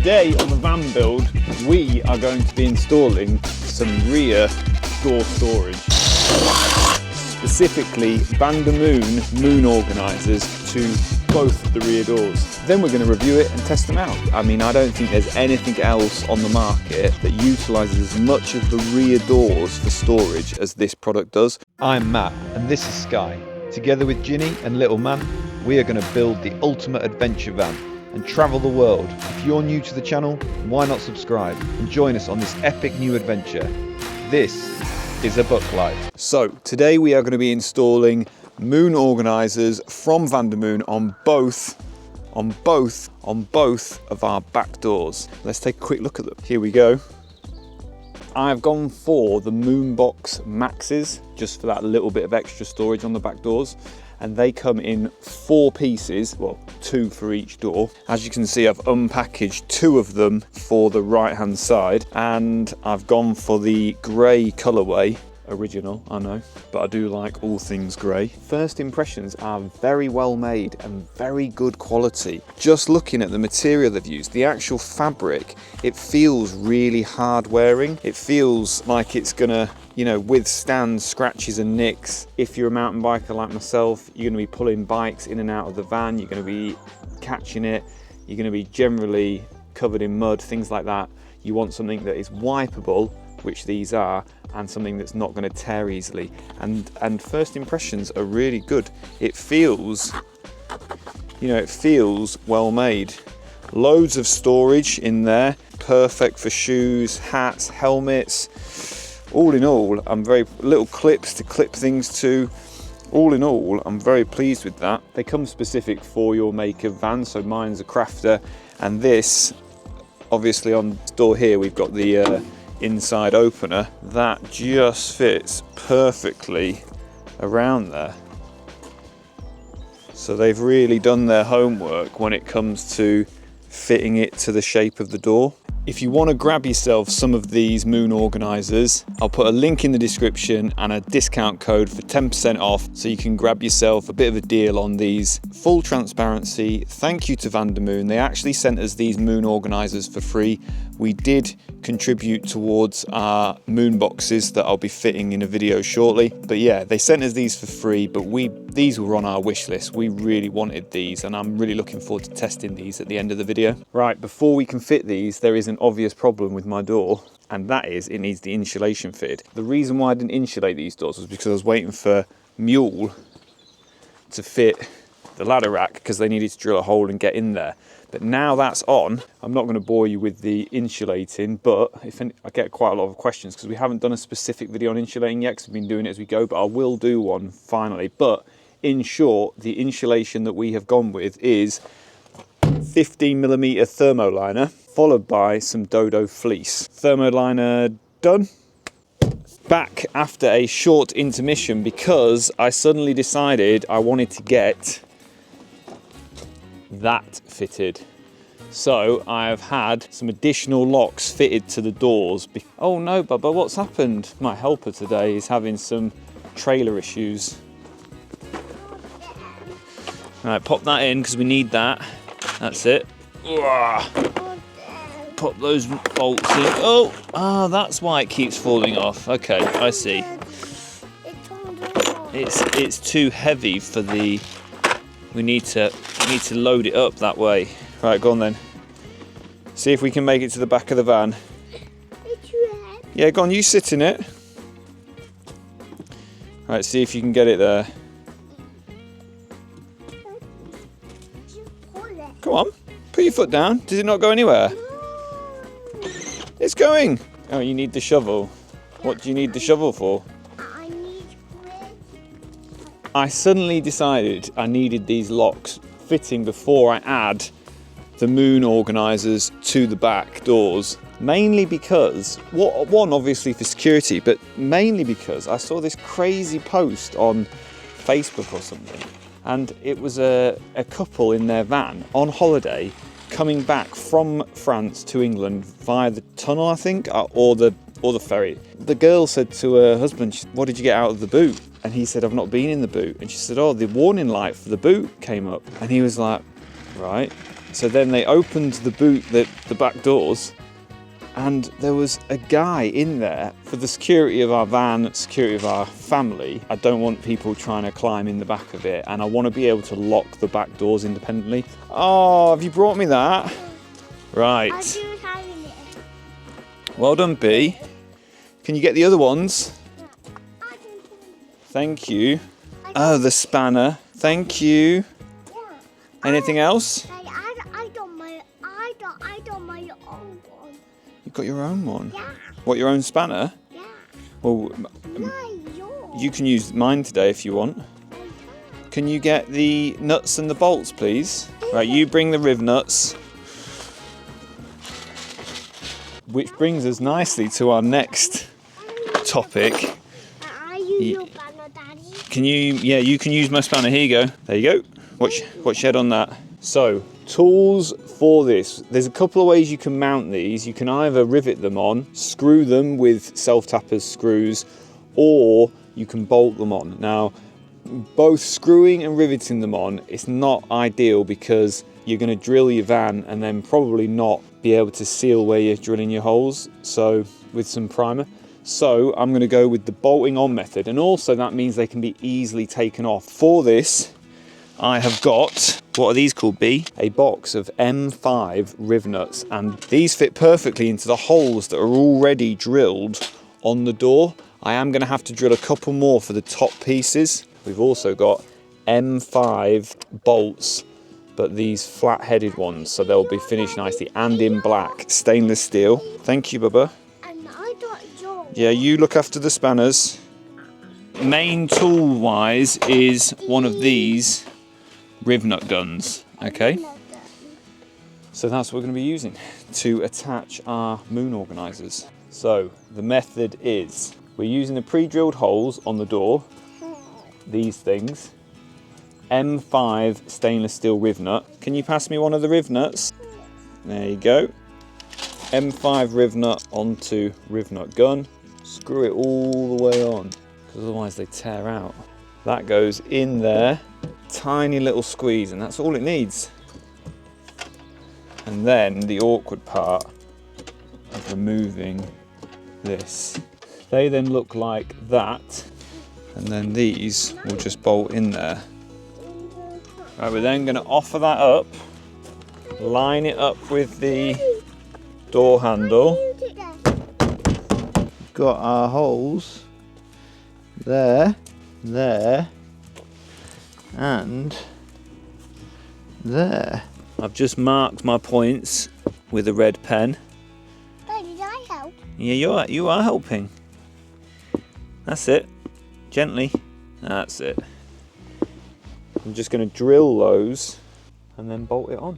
Today on the van build, we are going to be installing some rear door storage. Specifically, Vandermoon Moon Organizers to both the rear doors. Then we're going to review it and test them out. I mean, I don't think there's anything else on the market that utilises as much of the rear doors for storage as this product does. I'm Matt and this is Sky. Together with Ginny and Little Man, we are going to build the ultimate adventure van and travel the world. If you're new to the channel, why not subscribe and join us on this epic new adventure. This is a book life. So today we are going to be installing moon organisers from Vandermoon on both of our back doors. Let's take a quick look at them. Here we go. I've gone for the Moonbox Maxes just for that little bit of extra storage on the back doors, and they come in 4 pieces, well 2 for each door. As you can see, I've unpackaged 2 of them for the right hand side, and I've gone for the grey colourway. Original, I know, but I do like all things grey. First impressions are very well made and very good quality. Just looking at the material they've used, the actual fabric, it feels really hard wearing. It feels like it's gonna, you know, withstand scratches and nicks. If you're a mountain biker like myself, you're gonna be pulling bikes in and out of the van, you're gonna be catching it, you're gonna be generally covered in mud, things like that. You want something that is wipeable, which these are, and something that's not going to tear easily. And first impressions are really good. It feels, you know, it feels well made. Loads of storage in there, perfect for shoes, hats, helmets. All in all, little clips to clip things to. All in all, I'm very pleased with that. They come specific for your make of van, so mine's a crafter, and this, obviously on the door here, we've got the inside opener that just fits perfectly around there. So they've really done their homework when it comes to fitting it to the shape of the door. If you want to grab yourself some of these moon organisers, I'll put a link in the description and a discount code for 10% off, so you can grab yourself a bit of a deal on these. Full transparency, thank you to Vandermoon. They actually sent us these moon organisers for free. We did contribute towards our moon boxes that I'll be fitting in a video shortly. But yeah, they sent us these for free, but these were on our wish list. We really wanted these, and I'm really looking forward to testing these at the end of the video. Right, before we can fit these, there is an obvious problem with my door, and that is it needs the insulation fitted. The reason why I didn't insulate these doors was because I was waiting for Mule to fit the ladder rack, because they needed to drill a hole and get in there. But now that's on, I'm not going to bore you with the insulating, but I get quite a lot of questions because we haven't done a specific video on insulating yet, because we've been doing it as we go, but I will do one finally. But in short, the insulation that we have gone with is 15mm thermoliner, followed by some Dodo fleece. Thermoliner done. Back after a short intermission because I suddenly decided I wanted to get that fitted. So I have had some additional locks fitted to the doors. Oh no, Bubba, what's happened? My helper today is having some trailer issues. Right, pop that in because we need that. That's it. Pop those bolts in. Oh, that's why it keeps falling off. Okay, I see. It's too heavy for the. We need to load it up that way. Right, go on then. See if we can make it to the back of the van. Yeah, go on, you sit in it. Right, see if you can get it there. Come on, put your foot down. Does it not go anywhere? It's going. Oh, you need the shovel. What do you need the shovel for? I suddenly decided I needed these locks fitting before I add the moon organisers to the back doors. Mainly because, one, obviously for security, but mainly because I saw this crazy post on Facebook or something, and it was a couple in their van on holiday coming back from France to England via the tunnel, I think, or the ferry. The girl said to her husband, "What did you get out of the boot?" And he said, "I've not been in the boot." And she said, "Oh, the warning light for the boot came up." And he was like, "Right." So then they opened the back doors, and there was a guy in there. For the security of our van, security of our family, I don't want people trying to climb in the back of it, and I want to be able to lock the back doors independently. Oh, have you brought me that? Right. I do have it. Well done, B. Can you get the other ones? Thank you. Oh, the spanner. Thank you. Anything else? I don't my own one. You've got your own one? Yeah. What, your own spanner? Yeah. Well, Yours. you can use mine today if you want. Can you get the nuts and the bolts, please? Right, you bring the riv nuts. Which brings us nicely to our next topic. I use your banner, Daddy. Can you, yeah, you can use my spanner. Here you go. There you go. Watch your head on that. So, tools for this. There's a couple of ways you can mount these. You can either rivet them on, screw them with self-tappers screws, or you can bolt them on. Now, both screwing and riveting them on, it's not ideal because you're going to drill your van and then probably not be able to seal where you're drilling your holes, so with some primer. So I'm going to go with the bolting on method, and also that means they can be easily taken off. For this, I have got, what are these called, B? A box of M5 riv nuts, and these fit perfectly into the holes that are already drilled on the door. I am going to have to drill a couple more for the top pieces. We've also got M5 bolts, but these flat-headed ones, so they'll be finished nicely, and in black, stainless steel. Thank you, Bubba. And I got yours. Yeah, you look after the spanners. Main tool-wise is one of these riv nut guns, okay? So that's what we're going to be using to attach our moon organisers. So the method is, we're using the pre-drilled holes on the door, these things, M5 stainless steel riv nut. Can you pass me one of the riv nuts? There you go. M5 riv nut onto riv nut gun. Screw it all the way on, because otherwise they tear out. That goes in there. Tiny little squeeze, and that's all it needs. And then the awkward part of removing this. They then look like that, and then these will just bolt in there. Right, we're then going to offer that up, line it up with the door handle. Got our holes there, there, and there. I've just marked my points with a red pen. Daddy, did I help? Yeah, you are helping. That's it. Gently. That's it. I'm just going to drill those and then bolt it on.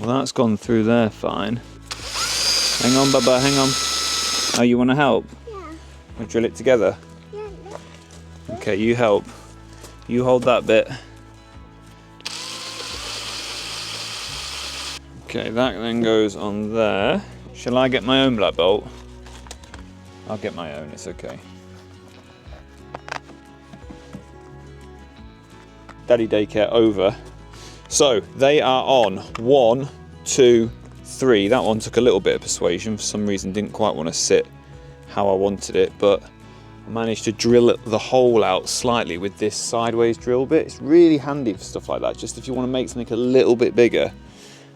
Well, that's gone through there fine. Hang on, Bubba, hang on. Oh, you want to help? Yeah. We'll drill it together. Yeah. Okay, you help. You hold that bit. Okay, that then goes on there. Shall I get my own black bolt? I'll get my own, it's okay. Daddy daycare over. So they are on 1, 2, 3. That one took a little bit of persuasion. For some reason didn't quite want to sit how I wanted it, but I managed to drill the hole out slightly with this sideways drill bit. It's really handy for stuff like that, just if you want to make something a little bit bigger.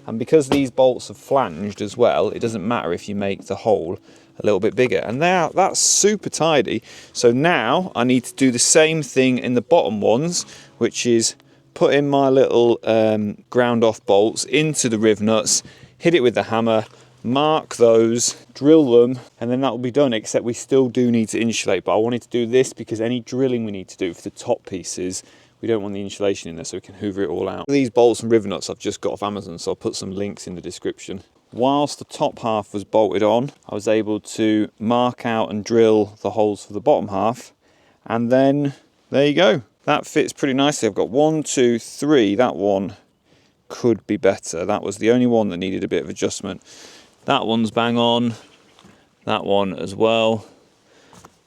And because these bolts are flanged as well, it doesn't matter if you make the hole a little bit bigger. And that's super tidy. So now I need to do the same thing in the bottom ones, which is put in my little ground off bolts into the riv nuts, hit it with the hammer, mark those, drill them, and then that will be done, except we still do need to insulate. But I wanted to do this because any drilling we need to do for the top pieces, we don't want the insulation in there, so we can hoover it all out. These bolts and riv nuts I've just got off Amazon, so I'll put some links in the description. Whilst the top half was bolted on, I was able to mark out and drill the holes for the bottom half, and then there you go. That fits pretty nicely. I've got 1, 2, 3. That one could be better. That was the only one that needed a bit of adjustment. That one's bang on. That one as well.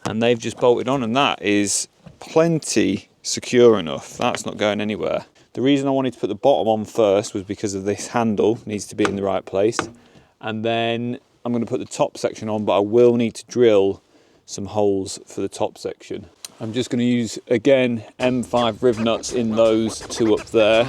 And they've just bolted on, and that is plenty secure enough. That's not going anywhere. The reason I wanted to put the bottom on first was because of this handle needs to be in the right place. And then I'm going to put the top section on, but I will need to drill some holes for the top section. I'm just going to use, again, M5 riv nuts in those two up there.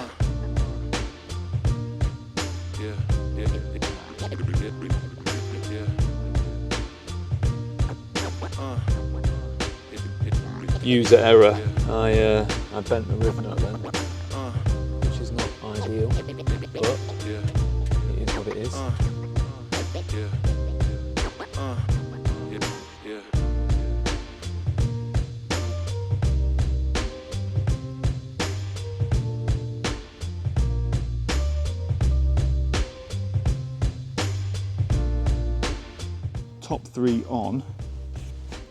User error. I bent the riv nut then, which is not ideal, but it is what it is. Top three on.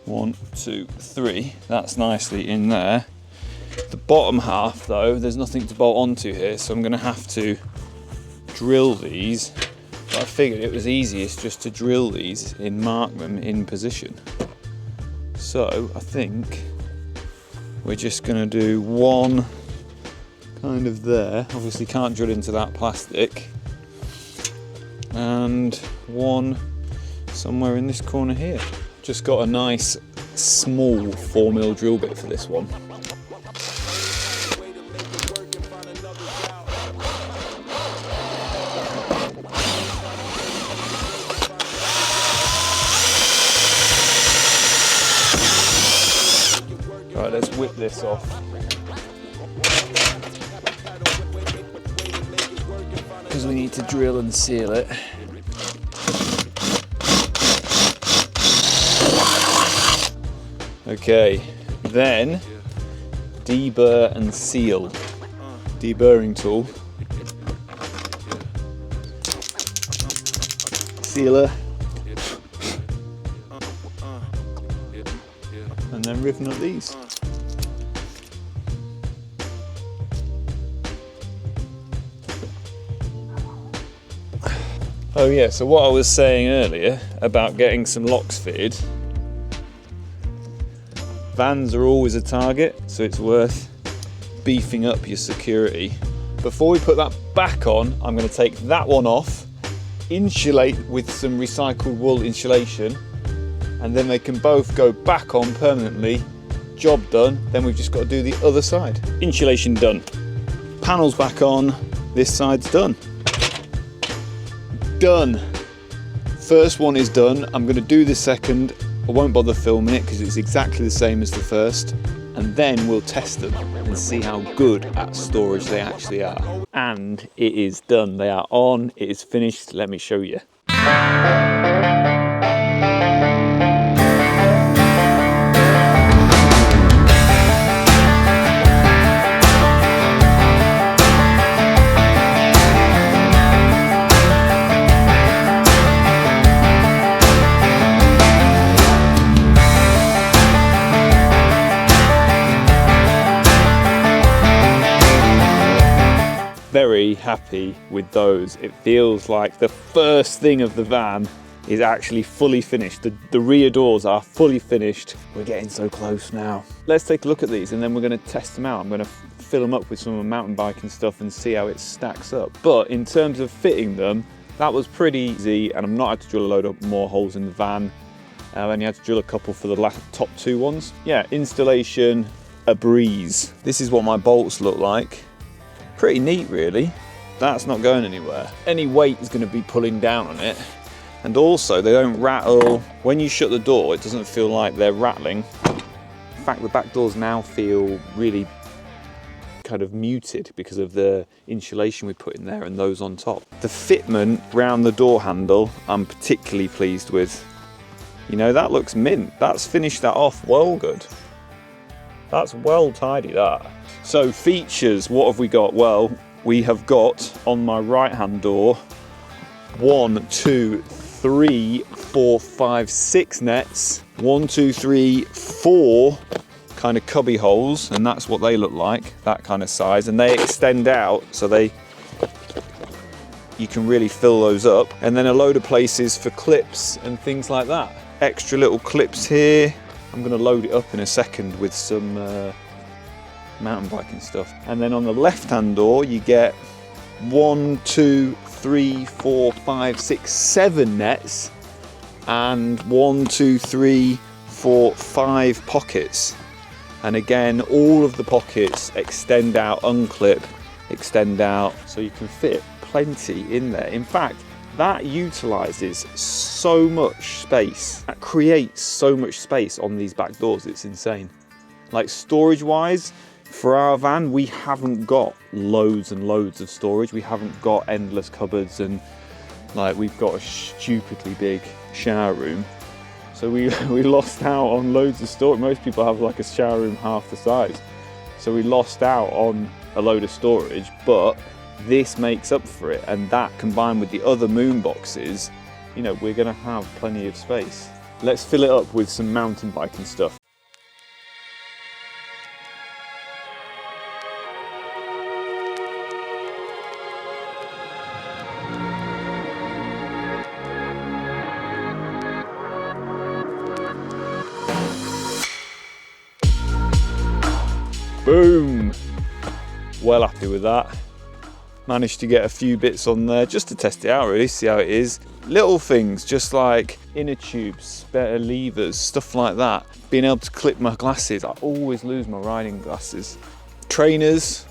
1, 2, 3. That's nicely in there. The bottom half though, there's nothing to bolt onto here, so I'm going to have to drill these. But I figured it was easiest just to drill these and mark them in position. So I think we're just going to do one kind of there. Obviously can't drill into that plastic. And one somewhere in this corner here. Just got a nice small 4mm drill bit for this one. Right, let's whip this off. Because we need to drill and seal it. Okay, then deburr and seal. Deburring tool. Sealer. And then riv nut these. Oh yeah, so what I was saying earlier about getting some locks fitted. Vans are always a target, so it's worth beefing up your security. Before we put that back on, I'm going to take that one off, insulate with some recycled wool insulation, and then they can both go back on permanently. Job done. Then we've just got to do the other side. Insulation done. Panels back on. This side's done. Done. First one is done. I'm going to do the second. I won't bother filming it because it's exactly the same as the first, and then we'll test them and see how good at storage they actually are. And it is done. They are on. It is finished. Let me show you. Very happy with those. It feels like the first thing of the van is actually fully finished. The rear doors are fully finished. We're getting so close now. Let's take a look at these and then we're going to test them out. I'm going to fill them up with some mountain biking stuff and see how it stacks up. But in terms of fitting them, that was pretty easy, and I'm not had to drill a load of more holes in the van. I only had to drill a couple for the top two ones. Yeah, installation, a breeze. This is what my bolts look like. Pretty neat really. That's not going anywhere. Any weight is going to be pulling down on it. And also they don't rattle. When you shut the door, it doesn't feel like they're rattling. In fact, the back doors now feel really kind of muted because of the insulation we put in there and those on top. The fitment round the door handle, I'm particularly pleased with. You know, that looks mint. That's finished that off well good. That's well tidy, that. So features, what have we got? Well, we have got on my right hand door 1, 2, 3, 4, 5, 6 nets. 1, 2, 3, 4 kind of cubby holes, and that's what they look like, that kind of size, and they extend out so you can really fill those up. And then a load of places for clips and things like that. Extra little clips here. I'm going to load it up in a second with some mountain biking stuff. And then on the left-hand door, you get 1, 2, 3, 4, 5, 6, 7 nets, and 1, 2, 3, 4, 5 pockets. And again, all of the pockets extend out, unclip, extend out, so you can fit plenty in there. In fact, that utilises so much space. That creates so much space on these back doors, it's insane. Like storage wise, for our van, we haven't got loads and loads of storage. We haven't got endless cupboards, and like we've got a stupidly big shower room. So we lost out on loads of storage. Most people have like a shower room half the size. So we lost out on a load of storage, but this makes up for it. And that combined with the other moon boxes, you know, we're gonna have plenty of space. Let's fill it up with some mountain biking stuff. Boom! Well happy with that. Managed to get a few bits on there just to test it out, really, see how it is. Little things, just like inner tubes, spare levers, stuff like that. Being able to clip my glasses. I always lose my riding glasses. Trainers,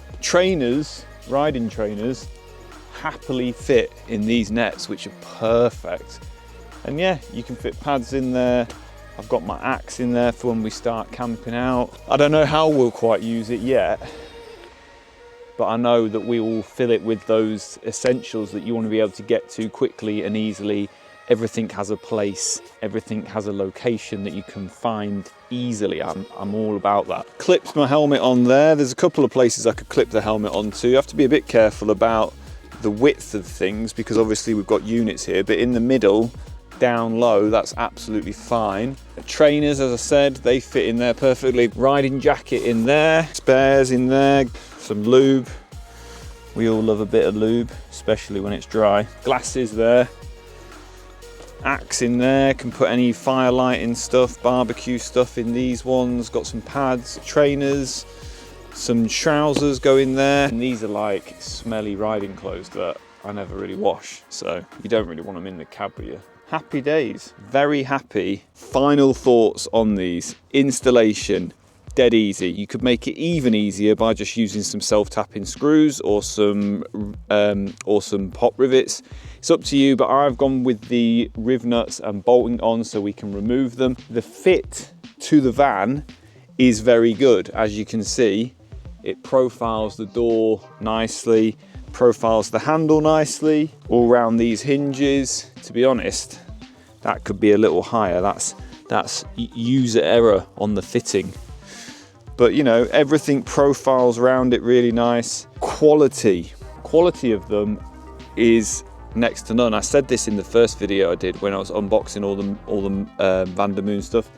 riding trainers, happily fit in these nets, which are perfect. And yeah, you can fit pads in there. I've got my axe in there for when we start camping out. I don't know how we'll quite use it yet, but I know that we will fill it with those essentials that you want to be able to get to quickly and easily. Everything has a place, everything has a location that you can find easily. I'm all about that. Clipped my helmet on there. There's a couple of places I could clip the helmet onto. You have to be a bit careful about the width of things because obviously we've got units here, but in the middle, down low, that's absolutely fine. Trainers, as I said, they fit in there perfectly. Riding jacket in there, spares in there, some lube. We all love a bit of lube, especially when it's dry. Glasses there. Axe in there, can put any fire lighting stuff, barbecue stuff in these ones. Got some pads, trainers, some trousers go in there. And these are like smelly riding clothes that I never really wash, so you don't really want them in the cab with you. Happy days, very happy. Final thoughts on these. Installation, dead easy. You could make it even easier by just using some self-tapping screws or some pop rivets. It's up to you, but I've gone with the riv nuts and bolting on so we can remove them. The fit to the van is very good. As you can see, it profiles the door nicely, profiles the handle nicely, all around these hinges. To be honest, that could be a little higher. That's user error on the fitting. But you know, everything profiles around it really nice. Quality of them is next to none. I said this in the first video I did when I was unboxing all the Vandermoon stuff.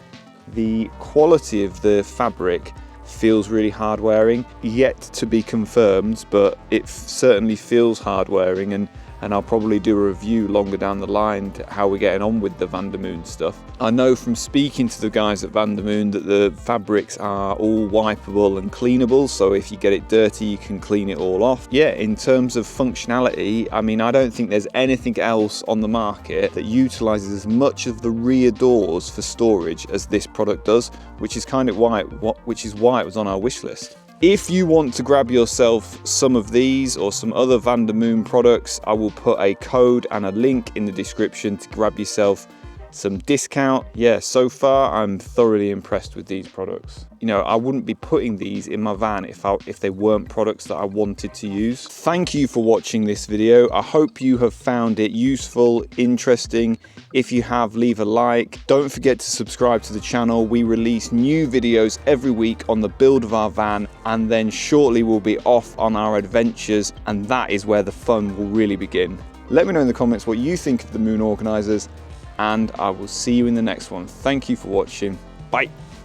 The quality of the fabric feels really hard wearing, yet to be confirmed, but it certainly feels hard wearing, and I'll probably do a review longer down the line to how we're getting on with the Vandermoon stuff. I know from speaking to the guys at Vandermoon that the fabrics are all wipeable and cleanable, so if you get it dirty you can clean it all off. Yeah, in terms of functionality, I mean, I don't think there's anything else on the market that utilises as much of the rear doors for storage as this product does, which is kind of why it was on our wish list. If you want to grab yourself some of these or some other Vandermoon products, I will put a code and a link in the description to grab yourself some discount. Yeah, so far I'm thoroughly impressed with these products. You know, I wouldn't be putting these in my van if they weren't products that I wanted to use. Thank you for watching this video. I hope you have found it useful, interesting. If you have, leave a like. Don't forget to subscribe to the channel. We release new videos every week on the build of our van, and then shortly we'll be off on our adventures, and that is where the fun will really begin. Let me know in the comments what you think of the Moon Organizers, and I will see you in the next one. Thank you for watching. Bye.